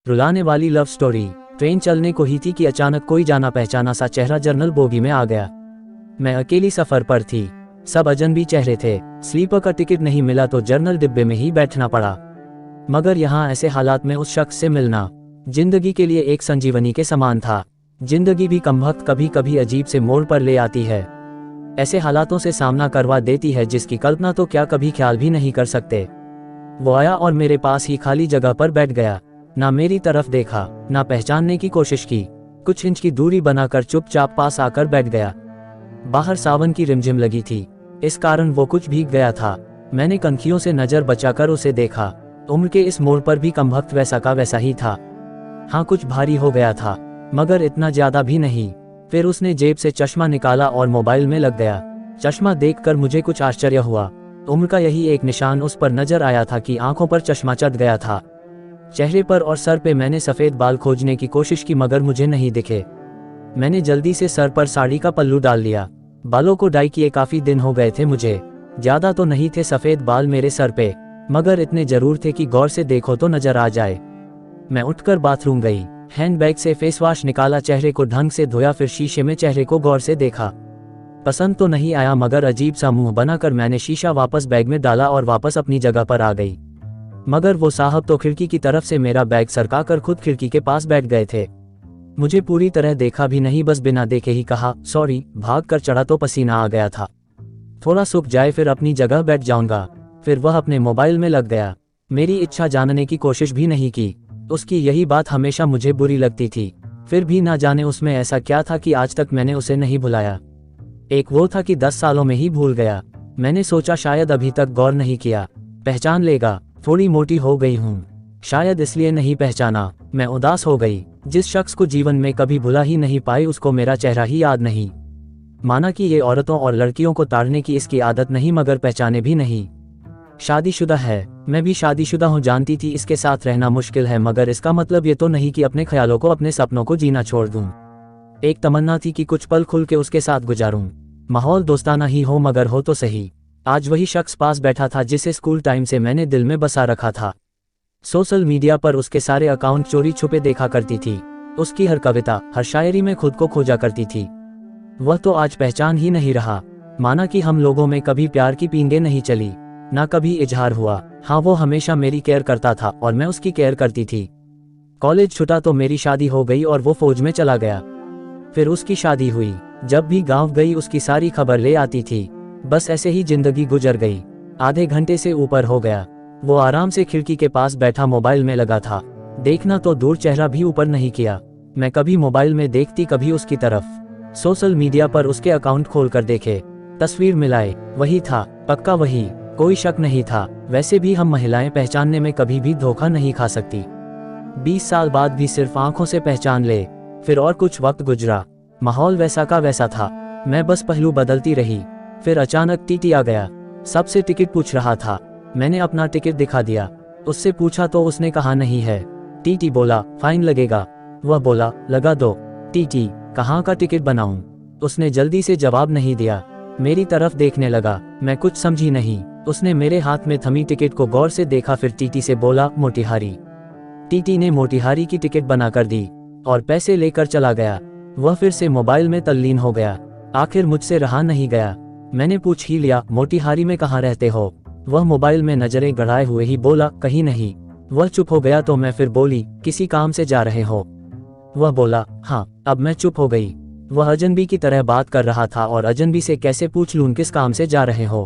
रुलाने वाली love story. Train चलने को ही थी कि अचानक कोई जाना पहचाना सा चेहरा जर्नल बोगी में आ गया। मैं अकेली सफर पर थी, सब अजनबी चेहरे थे। स्लीपर का टिकट नहीं मिला तो जर्नल डिब्बे में ही बैठना पड़ा। मगर यहाँ ऐसे हालात में उस शख्स से मिलना जिंदगी के लिए एक संजीवनी के समान था। जिंदगी भी कमबख्त कभी कभी अजीब से मोड़ पर ले आती है, ऐसे हालातों से सामना करवा देती है जिसकी कल्पना तो क्या कभी ख्याल भी नहीं कर सकते। वो आया और मेरे पास ही खाली जगह पर बैठ गया। ना मेरी तरफ देखा, ना पहचानने की कोशिश की। कुछ इंच की दूरी बनाकर चुपचाप पास आकर बैठ गया। बाहर सावन की रिमझिम लगी थी, इस कारण वो कुछ भीग गया था। मैंने कनखियों से नजर बचाकर उसे देखा। उम्र के इस मोड़ पर भी कमबख्त वैसा का वैसा ही था। हाँ, कुछ भारी हो गया था, मगर इतना ज्यादा भी नहीं। फिर उसने जेब से चश्मा निकाला और मोबाइल में लग गया। चश्मा देखकर मुझे कुछ आश्चर्य हुआ। उम्र का यही एक निशान उस पर नजर आया था कि आंखों पर चश्मा चढ़ गया था। चेहरे पर और सर पे मैंने सफेद बाल खोजने की कोशिश की मगर मुझे नहीं दिखे। मैंने जल्दी से सर पर साड़ी का पल्लू डाल लिया। बालों को डाई किए काफी दिन हो गए थे मुझे। ज्यादा तो नहीं थे सफेद बाल मेरे सर पे, मगर इतने जरूर थे कि गौर से देखो तो नजर आ जाए। मैं उठकर बाथरूम गई, हैंडबैग से फेस वॉश निकाला, चेहरे को ढंग से धोया, फिर शीशे में चेहरे को गौर से देखा। पसंद तो नहीं आया मगर अजीब सा मुंह बनाकर मैंने शीशा वापस बैग में डाला और वापस अपनी जगह पर आ गई। मगर वो साहब तो खिड़की की तरफ से मेरा बैग सरकाकर खुद खिड़की के पास बैठ गए थे। मुझे पूरी तरह देखा भी नहीं, बस बिना देखे ही कहा सॉरी। भाग कर चढ़ा तो पसीना आ गया था, थोड़ा सूख जाए फिर अपनी जगह बैठ जाऊंगा। फिर वह अपने मोबाइल में लग गया। मेरी इच्छा जानने की कोशिश भी नहीं की। उसकी यही बात हमेशा मुझे बुरी लगती थी। फिर भी ना जाने उसमें ऐसा क्या था कि आज तक मैंने उसे नहीं भुलाया। एक वो था कि 10 सालों में ही भूल गया। मैंने सोचा शायद अभी तक गौर नहीं किया, पहचान लेगा। थोड़ी मोटी हो गई हूँ, शायद इसलिए नहीं पहचाना। मैं उदास हो गई। जिस शख्स को जीवन में कभी भुला ही नहीं पाई उसको मेरा चेहरा ही याद नहीं। माना कि ये औरतों और लड़कियों को ताड़ने की इसकी आदत नहीं, मगर पहचाने भी नहीं। शादीशुदा है, मैं भी शादीशुदा हूँ। जानती थी इसके साथ रहना मुश्किल है, मगर इसका मतलब ये तो नहीं कि अपने ख्यालों को, अपने सपनों को जीना छोड़ दूँ। एक तमन्ना थी कि कुछ पल खुल के उसके साथ गुजारूं। माहौल दोस्ताना ही हो मगर हो तो सही। आज वही शख्स पास बैठा था जिसे स्कूल टाइम से मैंने दिल में बसा रखा था। सोशल मीडिया पर उसके सारे अकाउंट चोरी छुपे देखा करती थी। उसकी हर कविता, हर शायरी में खुद को खोजा करती थी। वह तो आज पहचान ही नहीं रहा। माना कि हम लोगों में कभी प्यार की पींगे नहीं चली, ना कभी इजहार हुआ। हाँ, वो हमेशा मेरी केयर करता था और मैं उसकी केयर करती थी। कॉलेज छूटा तो मेरी शादी हो गई और वो फौज में चला गया। फिर उसकी शादी हुई। जब भी गांव गई उसकी सारी खबर ले आती थी। बस ऐसे ही जिंदगी गुजर गई। आधे घंटे से ऊपर हो गया। वो आराम से खिड़की के पास बैठा मोबाइल में लगा था। देखना तो दूर, चेहरा भी ऊपर नहीं किया। मैं कभी मोबाइल में देखती, कभी उसकी तरफ। सोशल मीडिया पर उसके अकाउंट खोलकर देखे, तस्वीर मिलाए, वही था, पक्का वही, कोई शक नहीं था। वैसे भी हम महिलाएं पहचानने में कभी भी धोखा नहीं खा सकती। 20 साल बाद भी सिर्फ आंखों से पहचान ले। फिर और कुछ वक्त गुजरा, माहौल वैसा का वैसा था। मैं बस पहलू बदलती रही। फिर अचानक टीटी आ गया। सबसे टिकट पूछ रहा था। मैंने अपना टिकट दिखा दिया। उससे पूछा तो उसने कहा नहीं है। टीटी बोला फाइन लगेगा। वह बोला लगा दो। टीटी, कहाँ का टिकट बनाऊं? उसने जल्दी से जवाब नहीं दिया। मेरी तरफ देखने लगा। मैं कुछ समझी नहीं। उसने मेरे हाथ में थमी टिकट को गौर से देखा, फिर टीटी से बोला मोतिहारी। टीटी ने मोतिहारी की टिकट बनाकर दी और पैसे लेकर चला गया। वह फिर से मोबाइल में तल्लीन हो गया। आखिर मुझसे रहा नहीं गया। मैंने पूछ ही लिया मोतिहारी में कहाँ रहते हो? वह मोबाइल में नजरें गड़ाए हुए ही बोला कहीं नहीं। वह चुप हो गया तो मैं फिर बोली किसी काम से जा रहे हो? वह बोला हाँ। अब मैं चुप हो गई। वह अजनबी की तरह बात कर रहा था और अजनबी से कैसे पूछ लूं किस काम से जा रहे हो।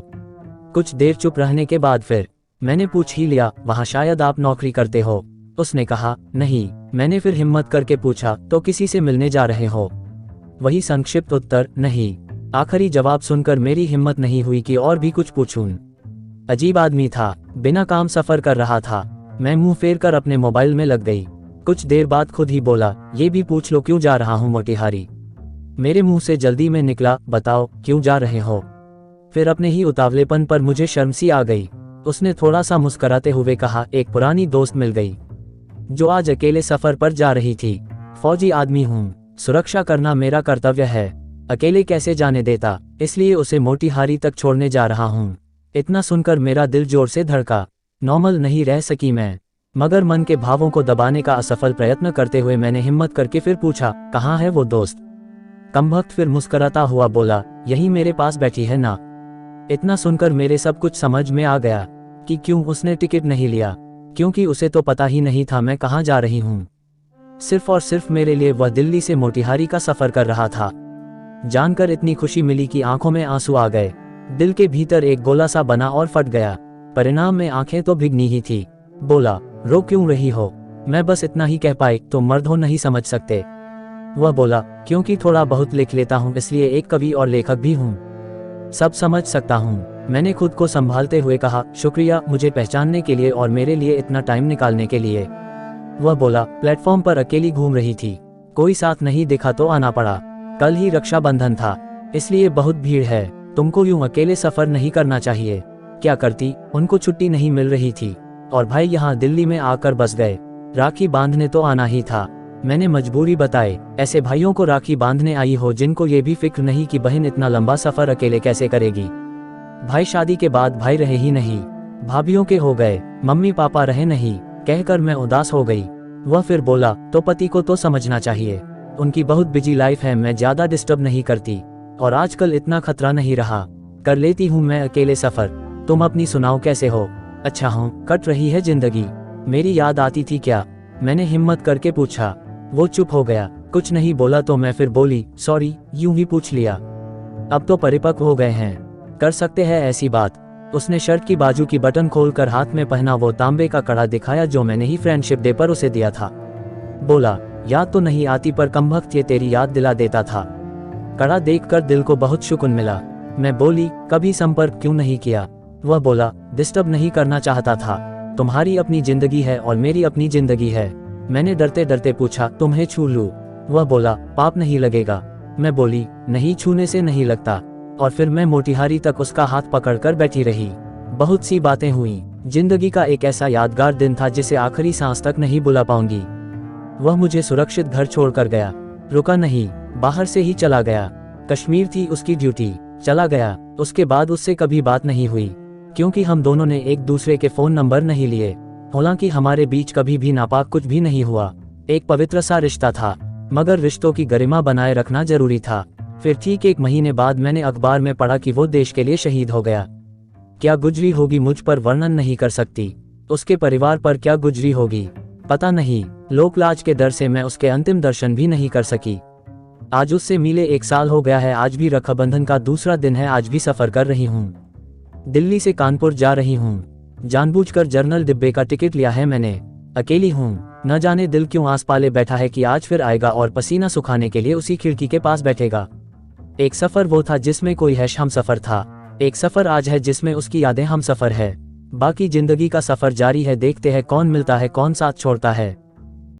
कुछ देर चुप रहने के बाद फिर मैंने पूछ ही लिया वहाँ शायद आप नौकरी करते हो? उसने कहा नहीं। मैंने फिर हिम्मत करके पूछा तो किसी से मिलने जा रहे हो? वही संक्षिप्त उत्तर नहीं। आखिरी जवाब सुनकर मेरी हिम्मत नहीं हुई कि और भी कुछ पूछूं। अजीब आदमी था, बिना काम सफर कर रहा था। मैं मुंह फेर कर अपने मोबाइल में लग गई। कुछ देर बाद खुद ही बोला ये भी पूछ लो क्यों जा रहा हूँ मोतिहारी। मेरे मुंह से जल्दी में निकला बताओ क्यों जा रहे हो। फिर अपने ही उतावलेपन पर मुझे शर्म सी आ गई। उसने थोड़ा सा मुस्कुराते हुए कहा एक पुरानी दोस्त मिल गई जो आज अकेले सफर पर जा रही थी। फौजी आदमी हूँ, सुरक्षा करना मेरा कर्तव्य है। अकेले कैसे जाने देता, इसलिए उसे मोतिहारी तक छोड़ने जा रहा हूँ। इतना सुनकर मेरा दिल जोर से धड़का। नॉर्मल नहीं रह सकी मैं। मगर मन के भावों को दबाने का असफल प्रयत्न करते हुए मैंने हिम्मत करके फिर पूछा, कहाँ है वो दोस्त? कमबख्त फिर मुस्कुराता हुआ बोला, यही मेरे पास बैठी है ना। इतना सुनकर मेरे सब कुछ समझ में आ गया कि क्यों उसने टिकट नहीं लिया, क्योंकि उसे तो पता ही नहीं था मैं कहाँ जा रही हूँ। सिर्फ और सिर्फ मेरे लिए वह दिल्ली से मोतिहारी का सफर कर रहा था। जानकर इतनी खुशी मिली कि आंखों में आंसू आ गए। दिल के भीतर एक गोला सा बना और फट गया। परिणाम में आंखें तो भीगनी ही थी। बोला, रो क्यों रही हो? मैं बस इतना ही कह पाई, तो मर्द हो नहीं समझ सकते। वह बोला, क्योंकि थोड़ा बहुत लिख लेता हूँ, इसलिए एक कवि और लेखक भी हूँ, सब समझ सकता हूँ। मैंने खुद को संभालते हुए कहा, शुक्रिया मुझे पहचानने के लिए और मेरे लिए इतना टाइम निकालने के लिए। वह बोला, प्लेटफॉर्म पर अकेली घूम रही थी, कोई साथ नहीं दिखा तो आना पड़ा। कल ही रक्षाबंधन था, इसलिए बहुत भीड़ है। तुमको यूं अकेले सफर नहीं करना चाहिए। क्या करती, उनको छुट्टी नहीं मिल रही थी और भाई यहाँ दिल्ली में आकर बस गए। राखी बांधने तो आना ही था। मैंने मजबूरी बताई, ऐसे भाइयों को राखी बांधने आई हो जिनको ये भी फिक्र नहीं कि बहन इतना लंबा सफर अकेले कैसे करेगी। भाई शादी के बाद भाई रहे ही नहीं, भाभीियों के हो गए, मम्मी पापा रहे नहीं, कहकर मैं उदास हो गई। वह फिर बोला, तो पति को तो समझना चाहिए, उनकी बहुत बिजी लाइफ है, मैं ज्यादा डिस्टर्ब नहीं करती और आजकल इतना खतरा नहीं रहा, कर लेती हूँ मैं अकेले सफर। तुम अपनी सुनाओ, कैसे हो? अच्छा हूँ, कट रही है जिंदगी। मेरी याद आती थी क्या? मैंने हिम्मत करके पूछा। वो चुप हो गया, कुछ नहीं बोला। तो मैं फिर बोली, सॉरी, यूं ही पूछ लिया। अब तो परिपक्व हो गए हैं, कर सकते हैं ऐसी बात। उसने शर्ट की बाजू की बटन खोलकर हाथ में पहना वो तांबे का कड़ा दिखाया जो मैंने ही फ्रेंडशिप डे पर उसे दिया था। बोला, याद तो नहीं आती पर कमबख्त ये तेरी याद दिला देता था। कड़ा देखकर दिल को बहुत सुकून मिला। मैं बोली, कभी संपर्क क्यों नहीं किया? वह बोला, डिस्टर्ब नहीं करना चाहता था, तुम्हारी अपनी जिंदगी है और मेरी अपनी जिंदगी है। मैंने डरते डरते पूछा, तुम्हें छू लूं? वह बोला, पाप नहीं लगेगा। मैं बोली, नहीं, छूने से नहीं लगता। और फिर मैं मोतिहारी तक उसका हाथ पकड़कर बैठी रही। बहुत सी बातें हुई। जिंदगी का एक ऐसा यादगार दिन था जिसे आखिरी सांस तक नहीं भुला पाऊंगी। वह मुझे सुरक्षित घर छोड़कर गया, रुका नहीं, बाहर से ही चला गया। कश्मीर थी उसकी ड्यूटी, चला गया। उसके बाद उससे कभी बात नहीं हुई, क्योंकि हम दोनों ने एक दूसरे के फोन नंबर नहीं लिए। हालांकि हमारे बीच कभी भी नापाक कुछ भी नहीं हुआ, एक पवित्र सा रिश्ता था, मगर रिश्तों की गरिमा बनाए रखना जरूरी था। फिर ठीक 1 महीने बाद मैंने अखबार में पढ़ा कि वो देश के लिए शहीद हो गया। क्या गुजरी होगी मुझ पर वर्णन नहीं कर सकती, उसके परिवार पर क्या गुजरी होगी पता नहीं। लोकलाज के डर से मैं उसके अंतिम दर्शन भी नहीं कर सकी। आज उससे मिले 1 साल हो गया है। आज भी रक्षाबंधन का दूसरा दिन है। आज भी सफर कर रही हूँ, दिल्ली से कानपुर जा रही हूँ। जानबूझकर जर्नल डिब्बे का टिकट लिया है मैंने। अकेली हूँ, न जाने दिल क्यों आस पाले बैठा है कि आज फिर आएगा और पसीना सुखाने के लिए उसी खिड़की के पास बैठेगा। एक सफर वो था जिसमें कोई हैश हम सफर था, एक सफर आज है जिसमें उसकी यादें हम सफर है। बाकी जिंदगी का सफर जारी है, देखते हैं कौन मिलता है कौन साथ छोड़ता है।